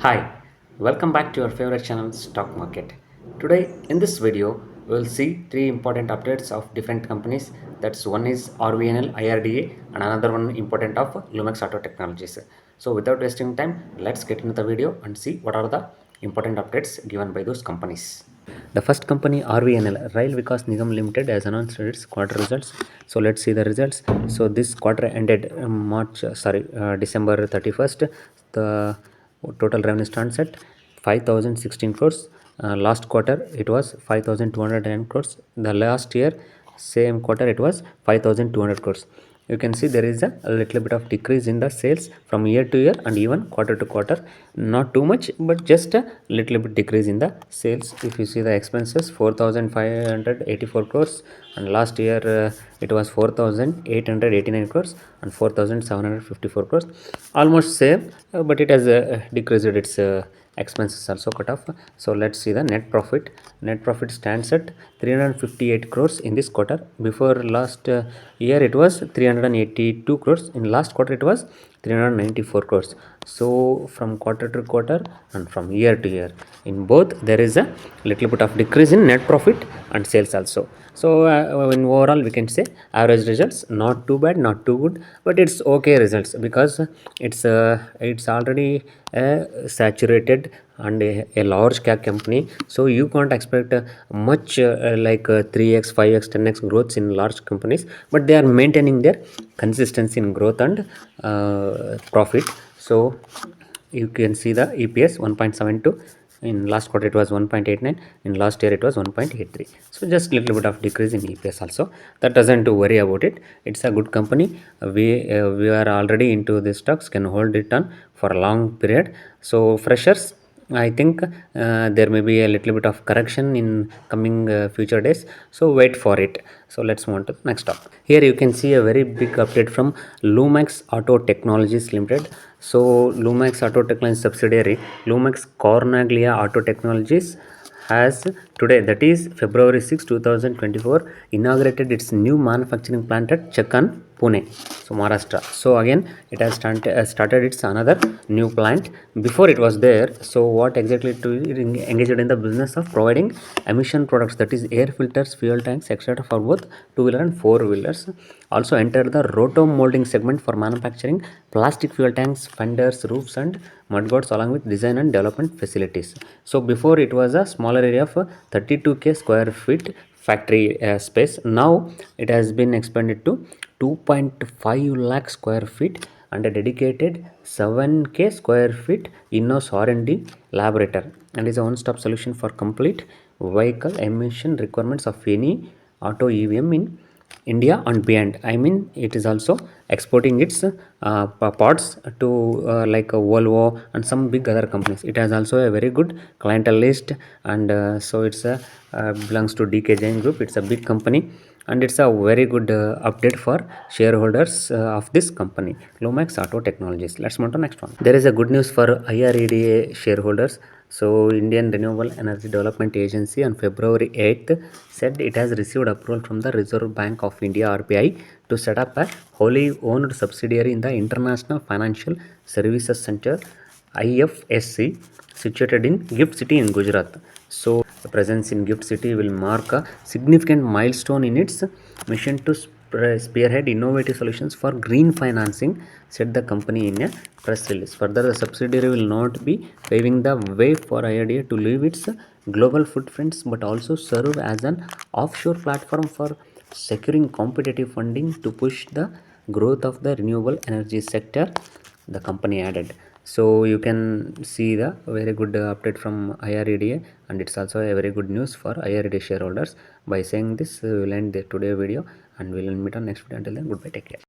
Hi, welcome back to your favorite channel Stock Market. Today in this video we will see three important updates of different companies. That's one is rvnl, IRDA, and another one important of Lumex Auto Technologies. So without wasting time, let's get into the video and see what are the important updates given by those companies. The first company RVNL, Rail Vikas Nigam Limited, has announced its quarter results. So let's see the results. So this quarter ended December 31st. The total revenue stands at 5,016 crores. Last quarter it was 5,210 crores. The last year same quarter it was 5,200 crores. You can see there is a little bit of decrease in the sales from year to year and even quarter to quarter, not too much but just a little bit decrease in the sales. If you see the expenses, 4,584 crores, and last year it was 4,889 crores and 4,754 crores, almost same, but it has decreased its expenses also cut off. So let's see the net profit stands at 358 crores in this quarter. Before last year it was 382 crores. In last quarter it was 394 crores. So from quarter to quarter and from year to year, in both there is a little bit of decrease in net profit and sales also. So in overall we can say average results, not too bad, not too good, but it's okay results because it's already saturated and a large cap company. So you can't expect much 3x 5x 10x growths in large companies, but they are maintaining their consistency in growth and profit. So you can see the EPS 1.72. In last quarter it was 1.89. In last year it was 1.83. So just little bit of decrease in EPS also. That doesn't to worry about it. It's a good company. We are already into the stocks, can hold it on for a long period. So freshers, I think there may be a little bit of correction in coming future days. So wait for it. So let's move on to the next topic. Here you can see a very big update from Lumex Auto Technologies Limited. So Lumex Auto Technologies subsidiary, Lumex Cornaglia Auto Technologies, has today, that is February 6, 2024, inaugurated its new manufacturing plant at Chakan, Pune, so Maharashtra. So again it has started its another new plant. Before it was there. So what exactly to engaged in the business of providing emission products, that is air filters, fuel tanks, etc., for both two-wheeler and four-wheelers. Also entered the roto molding segment for manufacturing plastic fuel tanks, fenders, roofs and mudguards, along with design and development facilities. So before it was a smaller area of 32k square feet factory space. Now it has been expanded to 2.5 lakh square feet and a dedicated 7k square feet in-house R&D laboratory, and is a one-stop solution for complete vehicle emission requirements of any auto EVM in India and beyond. I mean, it is also exporting its parts to Volvo and some big other companies. It has also a very good clientele list, and so it's belongs to DK Jain Group. It's a big company, and it's a very good update for shareholders of this company, Lumex Auto Technologies. Let's move to next one. There is a good news for IREDA shareholders. So Indian Renewable Energy Development Agency on February 8th said it has received approval from the Reserve Bank of India, RBI, to set up a wholly owned subsidiary in the International Financial Services Center, IFSC, situated in Gift City in Gujarat. So the presence in Gift City will mark a significant milestone in its mission to spearhead innovative solutions for green financing, said the company in a press release. Further, the subsidiary will not be paving the way for IREDA to leave its global footprints, but also serve as an offshore platform for securing competitive funding to push the growth of the renewable energy sector, the company added. So you can see the very good update from IREDA, and it's also a very good news for IREDA shareholders. By saying this, we will end the today video, and we will meet on next video. Until then, goodbye, take care.